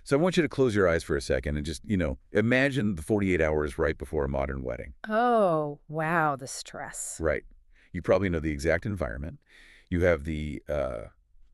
So I want you to close your eyes for a second and just, imagine the 48 hours right before a modern wedding. Oh, wow, the stress. Right. You probably know the exact environment. You have the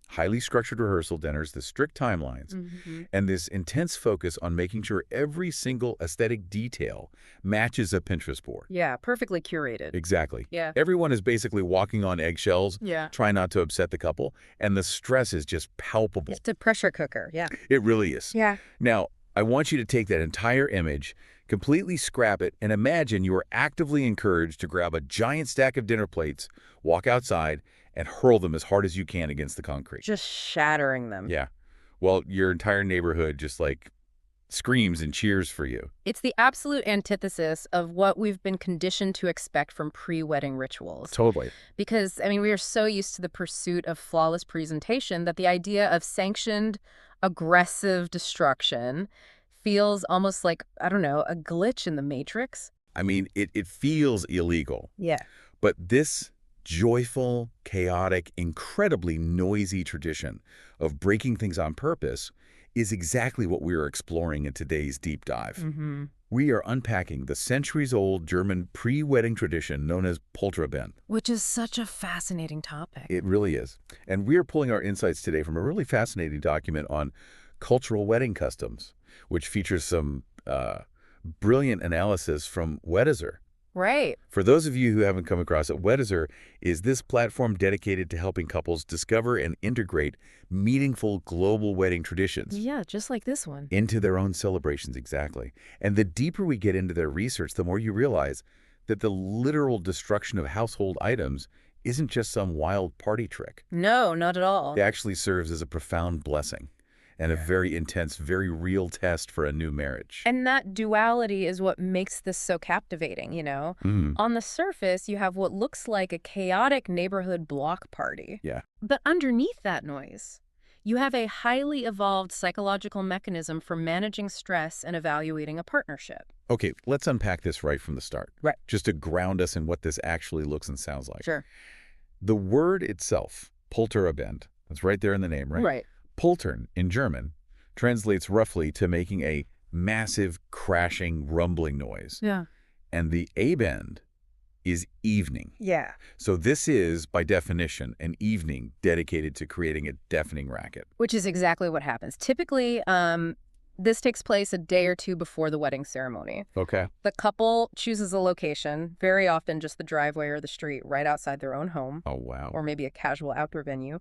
highly structured rehearsal dinners, the strict timelines, Hmm. and this intense focus on making sure every single aesthetic detail matches a Pinterest board. Yeah, perfectly curated. Exactly. Yeah. Everyone is basically walking on eggshells, Yeah. trying not to upset the couple, and the stress is just palpable. It's a pressure cooker. Yeah. It really is. Yeah. Now, I want you to take that entire image, completely scrap it, and imagine you are actively encouraged to grab a giant stack of dinner plates, walk outside, and hurl them as hard as you can against the concrete. Just shattering them. Yeah. Well, your entire neighborhood just screams and cheers for you. It's the absolute antithesis of what we've been conditioned to expect from pre-wedding rituals. Totally. Because, we are so used to the pursuit of flawless presentation that the idea of sanctioned, aggressive destruction feels almost like, I don't know, a glitch in the matrix. I mean, it feels illegal. Yeah. But this joyful, chaotic, incredibly noisy tradition of breaking things on purpose is exactly what we are exploring in today's deep dive. Mm-hmm. We are unpacking the centuries-old German pre-wedding tradition known as Polterabend. Which is such a fascinating topic. It really is. And we are pulling our insights today from a really fascinating document on cultural wedding customs, which features some brilliant analysis from Weddizer. Right. For those of you who haven't come across it, Weddizer is this platform dedicated to helping couples discover and integrate meaningful global wedding traditions Yeah, just like this one. into their own celebrations, exactly. And the deeper we get into their research, the more you realize that the literal destruction of household items isn't just some wild party trick. No, not at all. It actually serves as a profound blessing and a very intense, very real test for a new marriage. And that duality is what makes this so captivating, Mm, On the surface, you have what looks like a chaotic neighborhood block party. yeah. But underneath that noise, you have a highly evolved psychological mechanism for managing stress and evaluating a partnership. Okay, let's unpack this right from the start. Right. Just to ground us in what this actually looks and sounds like. Sure. The word itself, Polterabend, that's right there in the name, right? Right. Poltern, in German, translates roughly to making a massive, crashing, rumbling noise. Yeah. And the Abend is evening. Yeah. So this is, by definition, an evening dedicated to creating a deafening racket. Which is exactly what happens. Typically, this takes place a day or two before the wedding ceremony. Okay. The couple chooses a location, very often just the driveway or the street right outside their own home, Oh, wow. or maybe a casual outdoor venue.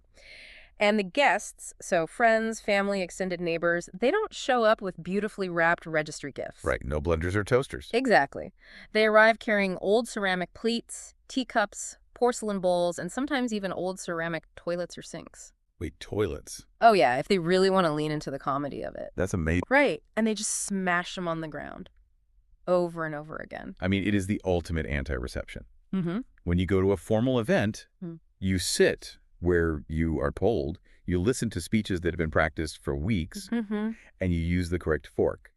And the guests, so friends, family, extended neighbors, they don't show up with beautifully wrapped registry gifts. Right, no blenders or toasters. Exactly. They arrive carrying old ceramic plates, teacups, porcelain bowls, and sometimes even old ceramic toilets or sinks. Wait, toilets? Oh yeah, if they really want to lean into the comedy of it. That's amazing. Right. And they just smash them on the ground over and over again. I mean, it is the ultimate anti-reception. Mm-hmm. When you go to a formal event, you sit where you are told, you listen to speeches that have been practiced for weeks, Mm-hmm. and you use the correct fork.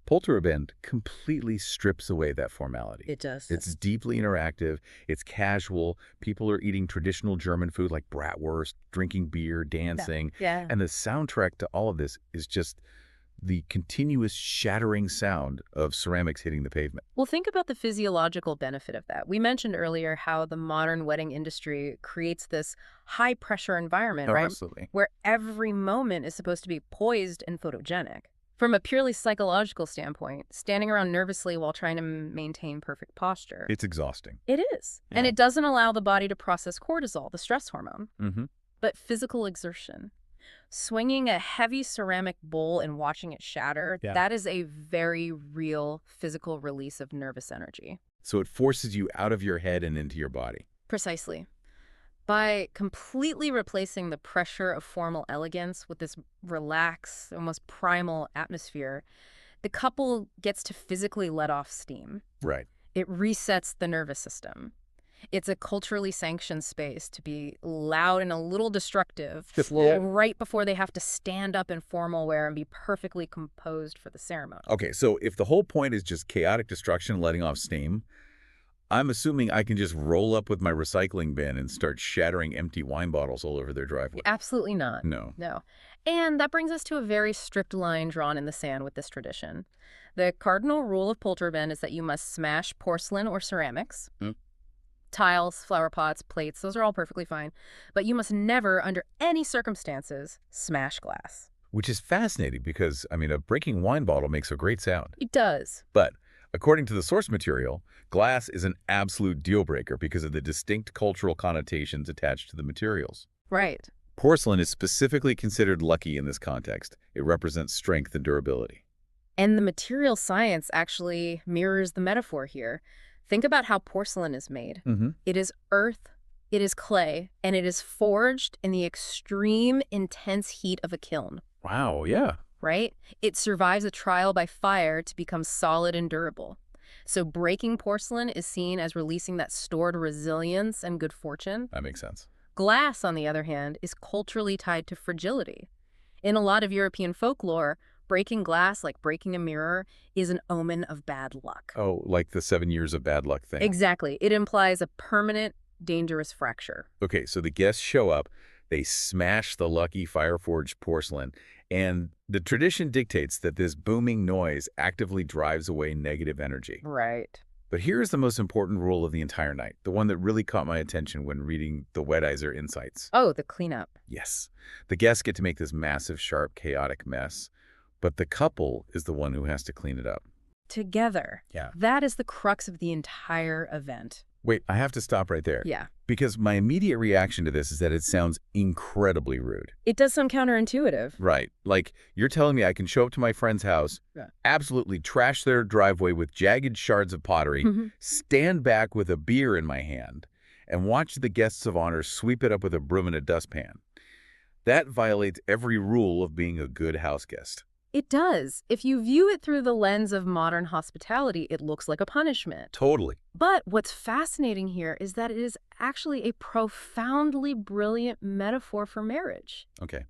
Polterabend completely strips away that formality. It does. It's deeply interactive, it's casual, people are eating traditional German food like bratwurst, drinking beer, dancing, Yeah. and the soundtrack to all of this is just the continuous shattering sound of ceramics hitting the pavement. Well, think about the physiological benefit of that. We mentioned earlier how the modern wedding industry creates this high-pressure environment, Oh, right? absolutely. Where every moment is supposed to be poised and photogenic. From a purely psychological standpoint, standing around nervously while trying to maintain perfect posture. It's exhausting. It is. And Yeah. it doesn't allow the body to process cortisol, the stress hormone. Mm-hmm. But physical exertion, swinging a heavy ceramic bowl and watching it shatter, Yeah. that is a very real physical release of nervous energy. So it forces you out of your head and into your body. Precisely. By completely replacing the pressure of formal elegance with this relaxed, almost primal atmosphere, the couple gets to physically let off steam. Right. It resets the nervous system. It's a culturally sanctioned space to be loud and a little destructive Yeah. right before they have to stand up in formal wear and be perfectly composed for the ceremony. Okay, so if the whole point is just chaotic destruction letting off steam, I'm assuming I can just roll up with my recycling bin and start shattering empty wine bottles all over their driveway. Absolutely not. No. No. And that brings us to a very strict line drawn in the sand with this tradition. The cardinal rule of Polterabend is that you must smash porcelain or ceramics. Mm. Tiles, flower pots, plates, those are all perfectly fine. But you must never, under any circumstances, smash glass. Which is fascinating because, I mean, a breaking wine bottle makes a great sound. It does. But according to the source material, glass is an absolute deal breaker because of the distinct cultural connotations attached to the materials. Right. Porcelain is specifically considered lucky in this context. It represents strength and durability. And the material science actually mirrors the metaphor here. Think about how porcelain is made. It is earth, it is clay, and it is forged in the extreme, intense heat of a kiln. Wow, yeah. Right? It survives a trial by fire to become solid and durable. So breaking porcelain is seen as releasing that stored resilience and good fortune. That makes sense. Glass, on the other hand, is culturally tied to fragility. In a lot of European folklore, breaking glass, like breaking a mirror, is an omen of bad luck. Oh, like the 7 years of bad luck thing. Exactly. It implies a permanent, dangerous fracture. Okay, so the guests show up, they smash the lucky fire-forged porcelain, and the tradition dictates that this booming noise actively drives away negative energy. Right. But here's the most important rule of the entire night, the one that really caught my attention when reading the Weddizer insights. Oh, the cleanup. Yes. The guests get to make this massive, sharp, chaotic mess, but the couple is the one who has to clean it up. Together. Yeah. That is the crux of the entire event. Wait, I have to stop right there. Yeah. Because my immediate reaction to this is that it sounds incredibly rude. It does sound counterintuitive. Right. Like, you're telling me I can show up to my friend's house, absolutely trash their driveway with jagged shards of pottery, stand back with a beer in my hand, and watch the guests of honor sweep it up with a broom and a dustpan. That violates every rule of being a good house guest. It does. If you view it through the lens of modern hospitality, it looks like a punishment. Totally. But what's fascinating here is that it is actually a profoundly brilliant metaphor for marriage. Okay.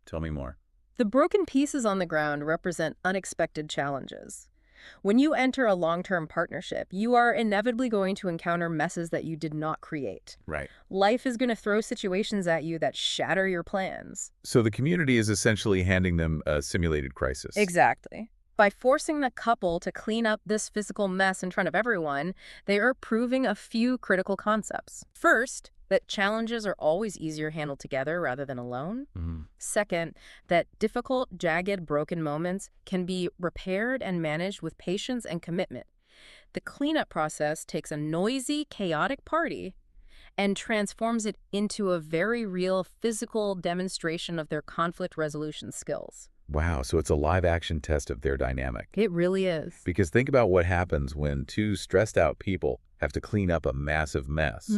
Tell me more. The broken pieces on the ground represent unexpected challenges. When you enter a long-term partnership, you are inevitably going to encounter messes that you did not create. Right. Life is going to throw situations at you that shatter your plans. So the community is essentially handing them a simulated crisis. Exactly. By forcing the couple to clean up this physical mess in front of everyone, they are proving a few critical concepts. First, that challenges are always easier handled together rather than alone. Second, that difficult, jagged, broken moments can be repaired and managed with patience and commitment. The cleanup process takes a noisy, chaotic party and transforms it into a very real physical demonstration of their conflict resolution skills. Wow, so it's a live-action test of their dynamic. It really is. Because think about what happens when two stressed-out people have to clean up a massive mess.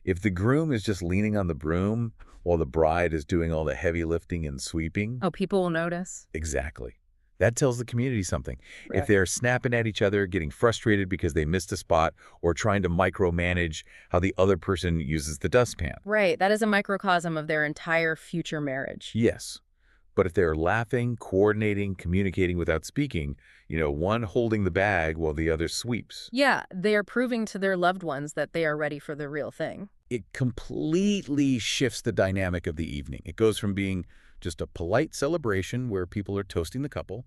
If the groom is just leaning on the broom while the bride is doing all the heavy lifting and sweeping. Oh, people will notice. Exactly. That tells the community something. Right. If they're snapping at each other, getting frustrated because they missed a spot, or trying to micromanage how the other person uses the dustpan. Right. That is a microcosm of their entire future marriage. Yes. But if they're laughing, coordinating, communicating without speaking, one holding the bag while the other sweeps. Yeah, they are proving to their loved ones that they are ready for the real thing. It completely shifts the dynamic of the evening. It goes from being just a polite celebration where people are toasting the couple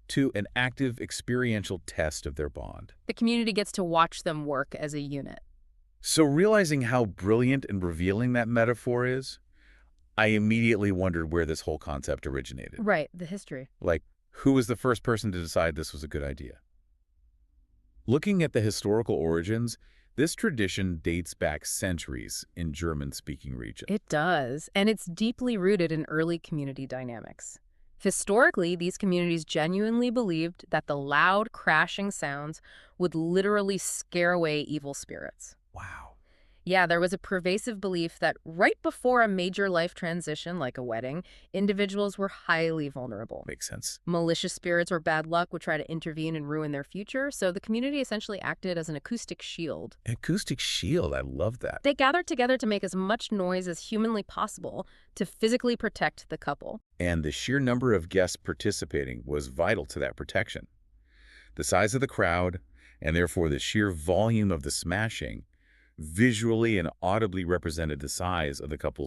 to an active experiential test of their bond. The community gets to watch them work as a unit. So realizing how brilliant and revealing that metaphor is, I immediately wondered where this whole concept originated. Right, the history. Like, who was the first person to decide this was a good idea? Looking at the historical origins, this tradition dates back centuries in German-speaking regions. It does, and it's deeply rooted in early community dynamics. Historically, these communities genuinely believed that the loud, crashing sounds would literally scare away evil spirits. Wow. Yeah, there was a pervasive belief that right before a major life transition, like a wedding, individuals were highly vulnerable. Makes sense. Malicious spirits or bad luck would try to intervene and ruin their future, so the community essentially acted as an acoustic shield. An acoustic shield, I love that. They gathered together to make as much noise as humanly possible to physically protect the couple. And the sheer number of guests participating was vital to that protection. The size of the crowd and therefore the sheer volume of the smashing visually and audibly represented the size of the couple's